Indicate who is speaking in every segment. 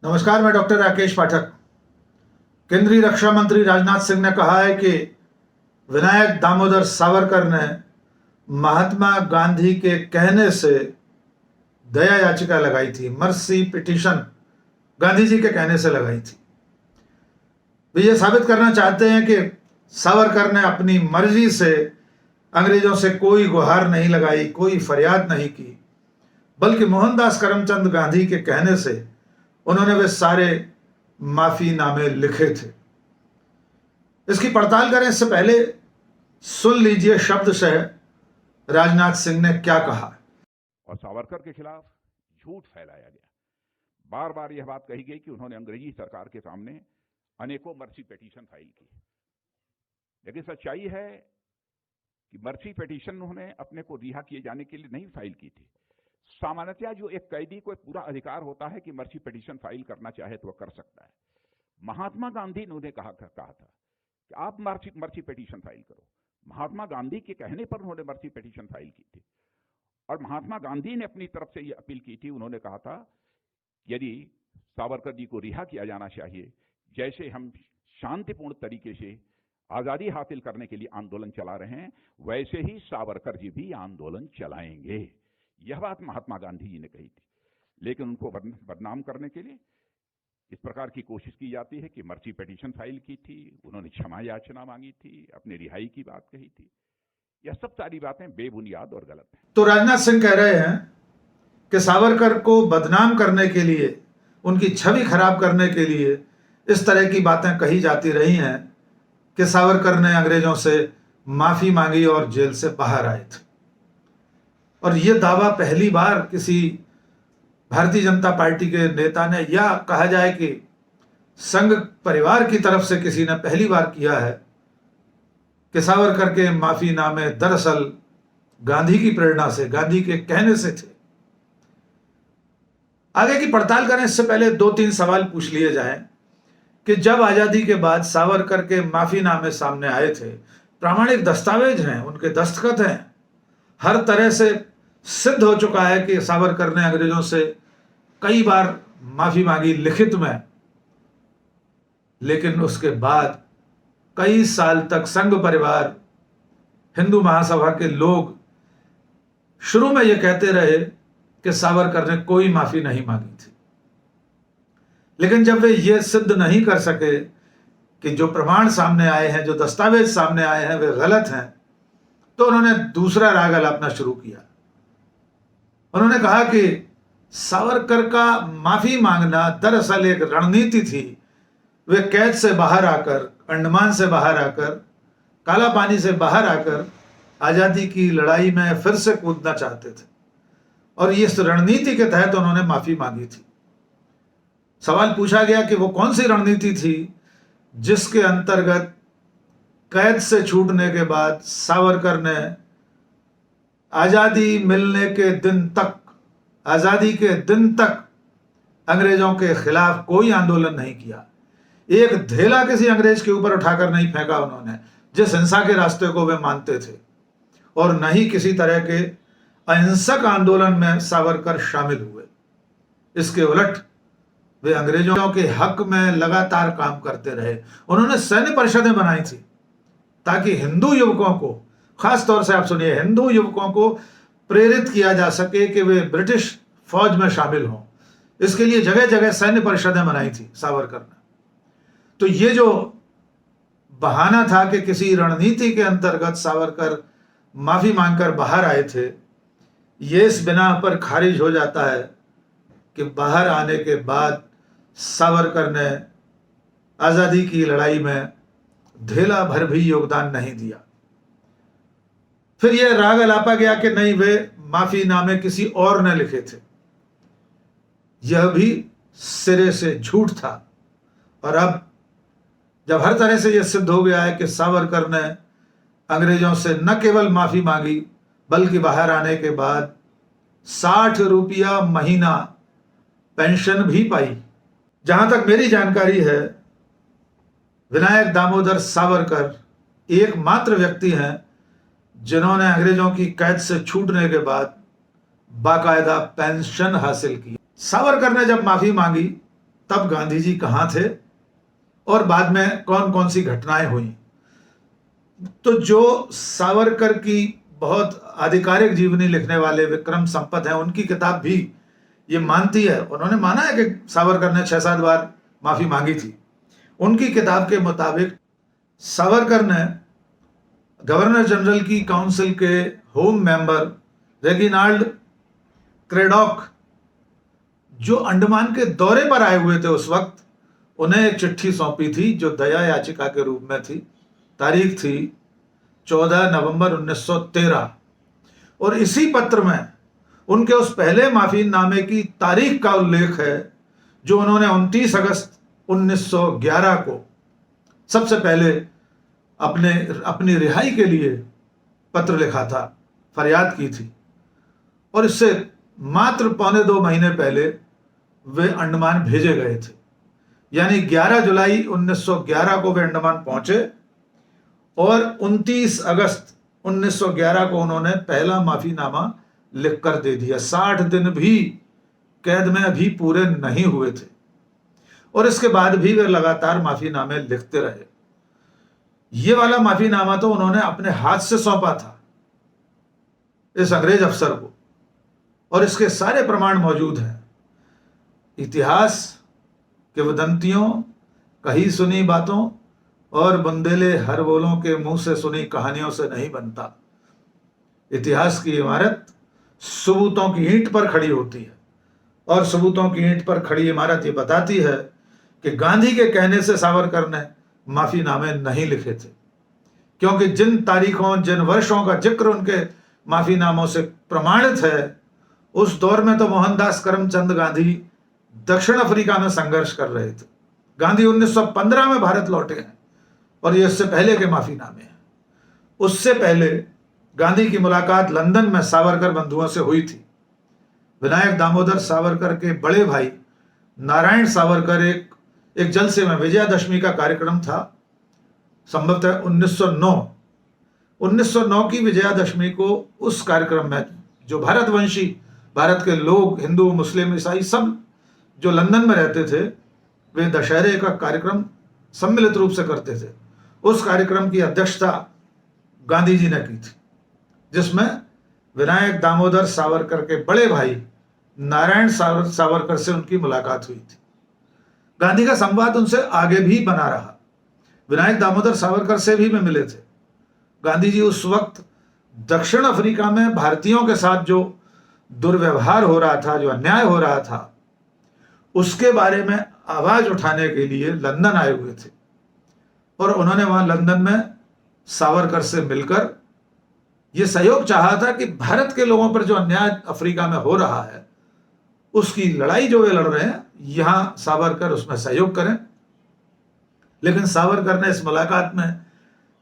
Speaker 1: नमस्कार, मैं डॉक्टर राकेश पाठक। केंद्रीय रक्षा मंत्री राजनाथ सिंह ने कहा है कि विनायक दामोदर सावरकर ने महात्मा गांधी के कहने से दया याचिका लगाई थी, मर्सी पिटीशन गांधी जी के कहने से लगाई थी। वे ये साबित करना चाहते हैं कि सावरकर ने अपनी मर्जी से अंग्रेजों से कोई गुहार नहीं लगाई, कोई फरियाद नहीं की, बल्कि मोहनदास करमचंद गांधी के कहने से उन्होंने वे सारे माफीनामे लिखे थे। इसकी पड़ताल करें इससे पहले सुन लीजिए शब्द से राजनाथ सिंह ने क्या कहा।
Speaker 2: और सावरकर के खिलाफ झूठ फैलाया गया। बार बार यह बात कही गई कि उन्होंने अंग्रेजी सरकार के सामने अनेकों मर्सी पिटीशन फाइल की, लेकिन सच्चाई है कि मर्सी पिटीशन उन्होंने अपने को रिहा किए जाने के लिए नहीं फाइल की थी। सामान्यतः जो एक कैदी को पूरा अधिकार होता है कि मर्सी पिटीशन फाइल करना चाहे तो वह कर सकता है। महात्मा गांधी ने उन्हें कहा था कि आप मर्सी पिटीशन फाइल करो। महात्मा गांधी के कहने पर उन्होंने मर्सी पिटीशन फाइल की थी और महात्मा गांधी ने अपनी तरफ से यह अपील की थी। उन्होंने कहा था यदि सावरकर जी को रिहा किया जाना चाहिए, जैसे हम शांतिपूर्ण तरीके से आजादी हासिल करने के लिए आंदोलन चला रहे हैं, वैसे ही सावरकर जी भी आंदोलन चलाएंगे। यह बात महात्मा गांधी जी ने कही थी, लेकिन उनको बदनाम करने के लिए इस प्रकार की कोशिश की जाती है कि मर्सी पिटीशन फाइल की थी, उन्होंने क्षमा याचना मांगी थी, अपनी रिहाई की बात कही थी। यह सब सारी बातें बेबुनियाद और गलत हैं।
Speaker 1: तो राजनाथ सिंह कह रहे हैं कि सावरकर को बदनाम करने के लिए, उनकी छवि खराब करने के लिए इस तरह की बातें कही जाती रही हैं कि सावरकर ने अंग्रेजों से माफी मांगी और जेल से बाहर आए थे। और यह दावा पहली बार किसी भारतीय जनता पार्टी के नेता ने, या कहा जाए कि संघ परिवार की तरफ से किसी ने पहली बार किया है कि सावरकर के माफीनामे दरअसल गांधी की प्रेरणा से, गांधी के कहने से थे। आगे की पड़ताल करें इससे पहले 2-3 सवाल पूछ लिए जाएं कि जब आजादी के बाद सावरकर के माफीनामे सामने आए थे, प्रामाणिक दस्तावेज हैं, उनके दस्तखत हैं, हर तरह से सिद्ध हो चुका है कि सावरकर ने अंग्रेजों से कई बार माफी मांगी लिखित में, लेकिन उसके बाद कई साल तक संघ परिवार, हिंदू महासभा के लोग शुरू में यह कहते रहे कि सावरकर ने कोई माफी नहीं मांगी थी। लेकिन जब वे ये सिद्ध नहीं कर सके कि जो प्रमाण सामने आए हैं, जो दस्तावेज सामने आए हैं, वे गलत हैं, तो उन्होंने दूसरा राग अलापना शुरू किया। उन्होंने कहा कि सावरकर का माफी मांगना दरअसल एक रणनीति थी। वे कैद से बाहर आकर, अंडमान से बाहर आकर, काला पानी से बाहर आकर आजादी की लड़ाई में फिर से कूदना चाहते थे और इस रणनीति के तहत उन्होंने माफी मांगी थी। सवाल पूछा गया कि वो कौन सी रणनीति थी जिसके अंतर्गत कैद से छूटने के बाद सावरकर ने आजादी मिलने के दिन तक, आजादी के दिन तक अंग्रेजों के खिलाफ कोई आंदोलन नहीं किया। एक धेला किसी अंग्रेज के ऊपर उठाकर नहीं फेंका उन्होंने, जिस हिंसा के रास्ते को वे मानते थे, और न ही किसी तरह के अहिंसक आंदोलन में सावरकर शामिल हुए। इसके उलट वे अंग्रेजों के हक में लगातार काम करते रहे। उन्होंने सैन्य परिषदें बनाई थी ताकि हिंदू युवकों को, खास तौर से आप सुनिए, हिंदू युवकों को प्रेरित किया जा सके कि वे ब्रिटिश फौज में शामिल हों। इसके लिए जगह जगह सैन्य परिषदें बनाई थी सावरकर ने। तो ये जो बहाना था कि किसी रणनीति के अंतर्गत सावरकर माफी मांगकर बाहर आए थे, ये इस बिना पर खारिज हो जाता है कि बाहर आने के बाद सावरकर ने आजादी की लड़ाई में धेला भर भी योगदान नहीं दिया। फिर यह राग अलापा गया कि नहीं, वे माफीनामे किसी और ने लिखे थे। यह भी सिरे से झूठ था। और अब जब हर तरह से यह सिद्ध हो गया है कि सावरकर ने अंग्रेजों से न केवल माफी मांगी, बल्कि बाहर आने के बाद 60 रुपया महीना पेंशन भी पाई। जहां तक मेरी जानकारी है, विनायक दामोदर सावरकर एकमात्र व्यक्ति हैं जिन्होंने अंग्रेजों की कैद से छूटने के बाद बाकायदा पेंशन हासिल की। सावरकर ने जब माफी मांगी तब गांधी जी कहाँ थे और बाद में कौन कौन सी घटनाएं हुई। तो जो सावरकर की बहुत आधिकारिक जीवनी लिखने वाले विक्रम संपत हैं, उनकी किताब भी ये मानती है, उन्होंने माना है कि सावरकर ने 6-7 बार माफी मांगी थी। उनकी किताब के मुताबिक सावरकर ने गवर्नर जनरल की काउंसिल के होम मेंबर रेगिनाल्ड क्रेडॉक, जो अंडमान के दौरे पर आए हुए थे उस वक्त, उन्हें एक चिट्ठी सौंपी थी जो दया याचिका के रूप में थी। तारीख थी 14 नवंबर 1913 और इसी पत्र में उनके उस पहले माफीनामे की तारीख का उल्लेख है जो उन्होंने 29 अगस्त 1911 को सबसे पहले अपनी रिहाई के लिए पत्र लिखा था, फरियाद की थी। और इससे मात्र 1.25 महीने पहले वे अंडमान भेजे गए थे, यानी 11 जुलाई 1911 को वे अंडमान पहुंचे और 29 अगस्त 1911 को उन्होंने पहला माफीनामा लिखकर दे दिया। 60 दिन भी कैद में अभी पूरे नहीं हुए थे और इसके बाद भी वे लगातार माफीनामे लिखते रहे। ये वाला माफीनामा तो उन्होंने अपने हाथ से सौंपा था इस अंग्रेज अफसर को और इसके सारे प्रमाण मौजूद हैं। इतिहास के वदंतियों, कही सुनी बातों और बुंदेले हर बोलों के मुंह से सुनी कहानियों से नहीं बनता। इतिहास की इमारत सबूतों की ईंट पर खड़ी होती है और सबूतों की ईंट पर खड़ी इमारत ये बताती है कि गांधी के कहने से सावरकर ने माफीनामे नहीं लिखे थे, क्योंकि जिन तारीखों, जिन वर्षों का जिक्र उनके माफीनामों से प्रमाणित है, उस दौर में तो मोहनदास करमचंद गांधी दक्षिण अफ्रीका में संघर्ष कर रहे थे। गांधी 1915 में भारत लौटे हैं और ये इससे पहले के माफीनामे हैं। उससे पहले गांधी की मुलाकात लंदन में सावरकर बंधुओं से हुई थी। विनायक दामोदर सावरकर के बड़े भाई नारायण सावरकर एक जलसे में, विजयादशमी का कार्यक्रम था, संभवतः 1909 की विजयादशमी को उस कार्यक्रम में जो भारतवंशी, भारत के लोग, हिंदू, मुस्लिम, ईसाई सब जो लंदन में रहते थे, वे दशहरे का कार्यक्रम सम्मिलित रूप से करते थे। उस कार्यक्रम की अध्यक्षता गांधी जी ने की थी, जिसमें विनायक दामोदर सावरकर के बड़े भाई नारायण सावरकर से उनकी मुलाकात हुई थी। गांधी का संवाद उनसे आगे भी बना रहा। विनायक दामोदर सावरकर से भी वे मिले थे। गांधी जी उस वक्त दक्षिण अफ्रीका में भारतीयों के साथ जो दुर्व्यवहार हो रहा था, जो अन्याय हो रहा था, उसके बारे में आवाज उठाने के लिए लंदन आए हुए थे और उन्होंने वहां लंदन में सावरकर से मिलकर यह सहयोग चाहा था कि भारत के लोगों पर जो अन्याय अफ्रीका में हो रहा है, उसकी लड़ाई जो वे लड़ रहे हैं, यहां सावरकर उसमें सहयोग करें। लेकिन सावरकर ने इस मुलाकात में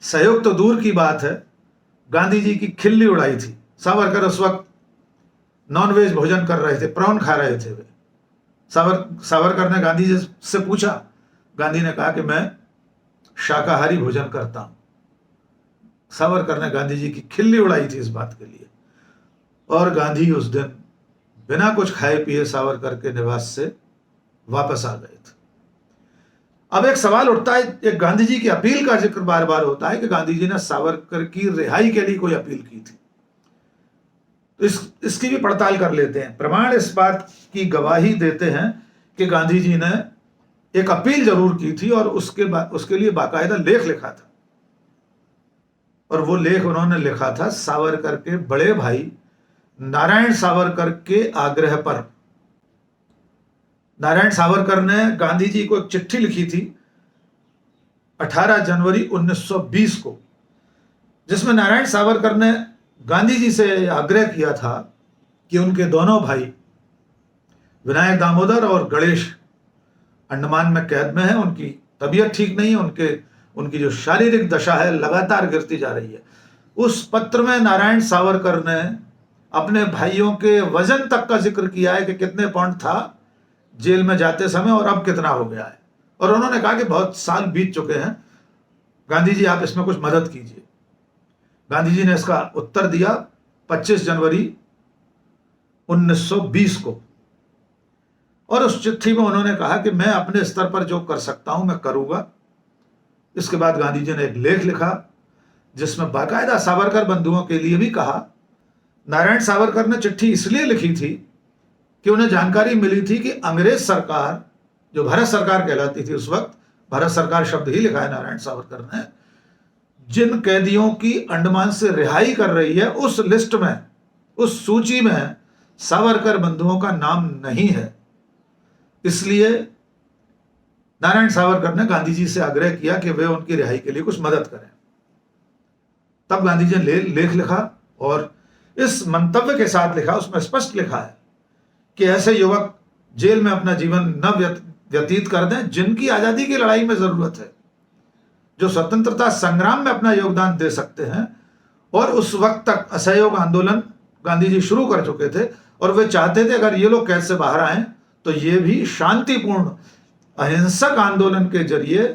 Speaker 1: सहयोग तो दूर की बात है, गांधी जी की खिल्ली उड़ाई थी। सावरकर उस वक्त नॉनवेज भोजन कर रहे थे, प्रॉन खा रहे थे वे। सावरकर ने गांधी जी से पूछा, गांधी ने कहा कि मैं शाकाहारी भोजन करता हूं। सावरकर ने गांधी जी की खिल्ली उड़ाई थी इस बात के लिए और गांधी उस दिन बिना कुछ खाए पिए सावरकर के निवास से वापस आ गए थे। अब एक सवाल उठता है, एक गांधी जी की अपील का जिक्र बार बार होता है कि गांधी जी ने सावरकर की रिहाई के लिए कोई अपील की थी। तो इसकी भी पड़ताल कर लेते हैं। प्रमाण इस बात की गवाही देते हैं कि गांधी जी ने एक अपील जरूर की थी और उसके लिए बाकायदा लेख लिखा था और वो लेख उन्होंने लिखा था सावरकर के बड़े भाई नारायण सावरकर के आग्रह पर। नारायण सावरकर ने गांधी जी को एक चिट्ठी लिखी थी 18 जनवरी 1920 को, जिसमें नारायण सावरकर ने गांधी जी से आग्रह किया था कि उनके दोनों भाई विनायक दामोदर और गणेश अंडमान में कैद में हैं, उनकी तबीयत ठीक नहीं है, उनकी जो शारीरिक दशा है लगातार गिरती जा रही है। उस पत्र में नारायण सावरकर ने अपने भाइयों के वजन तक का जिक्र किया है कि कितने पाउंड था जेल में जाते समय और अब कितना हो गया है, और उन्होंने कहा कि बहुत साल बीत चुके हैं, गांधी जी आप इसमें कुछ मदद कीजिए। गांधी जी ने इसका उत्तर दिया 25 जनवरी 1920 को। और उस चिट्ठी में उन्होंने कहा कि मैं अपने स्तर पर जो कर सकता हूं मैं करूंगा। इसके बाद गांधी जी ने एक लेख लिखा जिसमें बाकायदा सावरकर बंधुओं के लिए भी कहा। नारायण सावरकर ने चिट्ठी इसलिए लिखी थी कि उन्हें जानकारी मिली थी कि अंग्रेज सरकार, जो भारत सरकार कहलाती थी उस वक्त, भारत सरकार शब्द ही लिखा है नारायण सावरकर ने, जिन कैदियों की अंडमान से रिहाई कर रही है उस लिस्ट में, उस सूची में सावरकर बंधुओं का नाम नहीं है। इसलिए नारायण सावरकर ने गांधी जी से आग्रह किया कि वे उनकी रिहाई के लिए कुछ मदद करें। तब गांधी जी ने लेख लिखा और इस मंतव्य के साथ लिखा, उसमें स्पष्ट लिखा है कि ऐसे युवक जेल में अपना जीवन न व्यतीत कर दें जिनकी आजादी की लड़ाई में जरूरत है, जो स्वतंत्रता संग्राम में अपना योगदान दे सकते हैं। और उस वक्त तक असहयोग आंदोलन गांधी जी शुरू कर चुके थे और वे चाहते थे अगर ये लोग कैद से बाहर आए तो ये भी शांतिपूर्ण अहिंसक आंदोलन के जरिए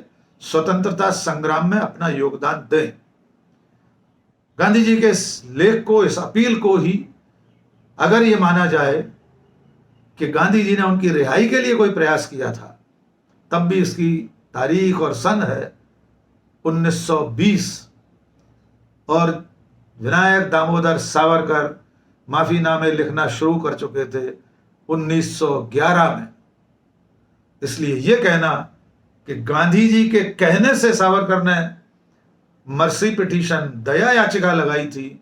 Speaker 1: स्वतंत्रता संग्राम में अपना योगदान दें। गांधी जी के इस लेख को, इस अपील को ही अगर ये माना जाए कि गांधी जी ने उनकी रिहाई के लिए कोई प्रयास किया था, तब भी इसकी तारीख और सन है 1920 और विनायक दामोदर सावरकर माफीनामे लिखना शुरू कर चुके थे 1911 में। इसलिए यह कहना कि गांधी जी के कहने से सावरकर ने मर्सी पिटीशन, दया याचिका लगाई थी,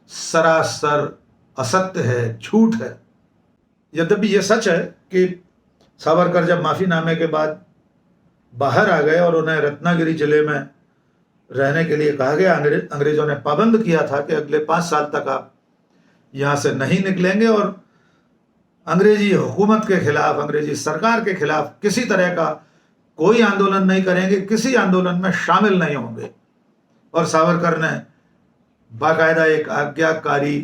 Speaker 1: सरासर असत्य है, झूठ है। यद्यपि यह सच है कि सावरकर जब माफीनामे के बाद बाहर आ गए और उन्हें रत्नागिरी जिले में रहने के लिए कहा गया, अंग्रेजों ने पाबंद किया था कि अगले 5 साल तक आप यहां से नहीं निकलेंगे और अंग्रेजी हुकूमत के खिलाफ, अंग्रेजी सरकार के खिलाफ किसी तरह का कोई आंदोलन नहीं करेंगे, किसी आंदोलन में शामिल नहीं होंगे। और सावरकर ने बाकायदा एक आज्ञाकारी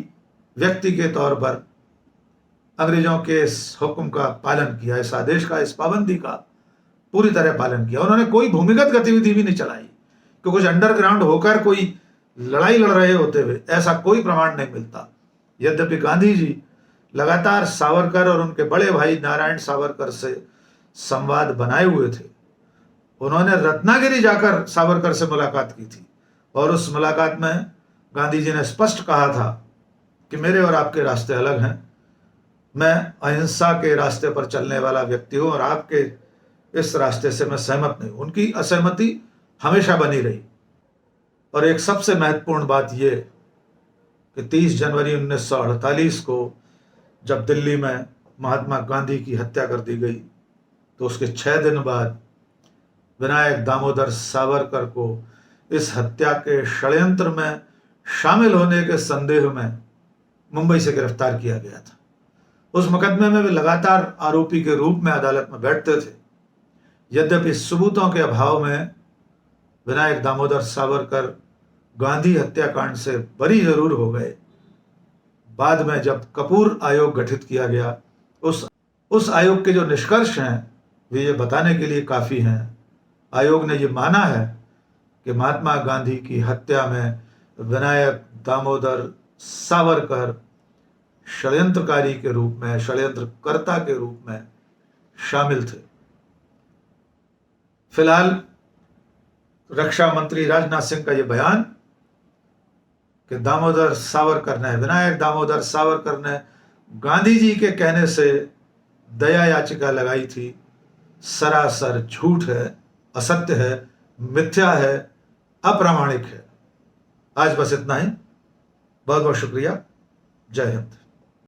Speaker 1: व्यक्ति के तौर पर अंग्रेजों के इस हुक्म का पालन किया, इस आदेश का, इस पाबंदी का पूरी तरह पालन किया। उन्होंने कोई भूमिगत गतिविधि भी नहीं चलाई कि कुछ अंडरग्राउंड होकर कोई लड़ाई लड़ रहे होते हुए, ऐसा कोई प्रमाण नहीं मिलता। यद्यपि गांधी जी लगातार सावरकर और उनके बड़े भाई नारायण सावरकर से संवाद बनाए हुए थे। उन्होंने रत्नागिरी जाकर सावरकर से मुलाकात की थी और उस मुलाकात में गांधी जी ने स्पष्ट कहा था कि मेरे और आपके रास्ते अलग हैं, मैं अहिंसा के रास्ते पर चलने वाला व्यक्ति हूं और आपके इस रास्ते से मैं सहमत नहीं हूं। उनकी असहमति हमेशा बनी रही। और एक सबसे महत्वपूर्ण बात यह कि 30 जनवरी 1948 को जब दिल्ली में महात्मा गांधी की हत्या कर दी गई तो उसके 6 दिन बाद विनायक दामोदर सावरकर को इस हत्या के षड्यंत्र में शामिल होने के संदेह में मुंबई से गिरफ्तार किया गया था। उस मुकदमे में वे लगातार आरोपी के रूप में अदालत में बैठते थे। यद्यपि सबूतों के अभाव में विनायक दामोदर सावरकर गांधी हत्याकांड से बरी जरूर हो गए। बाद में जब कपूर आयोग गठित किया गया, उस आयोग के जो निष्कर्ष हैं वे ये बताने के लिए काफी हैं। आयोग ने ये माना है कि महात्मा गांधी की हत्या में विनायक दामोदर सावरकर षड्यंत्रकारी के रूप में, षड्यंत्रकर्ता के रूप में शामिल थे। फिलहाल रक्षा मंत्री राजनाथ सिंह का यह बयान कि विनायक दामोदर सावरकर ने गांधी जी के कहने से दया याचिका लगाई थी, सरासर झूठ है, असत्य है, मिथ्या है, अप्रामाणिक है। आज बस इतना ही। बहुत बहुत शुक्रिया। जय हिंद।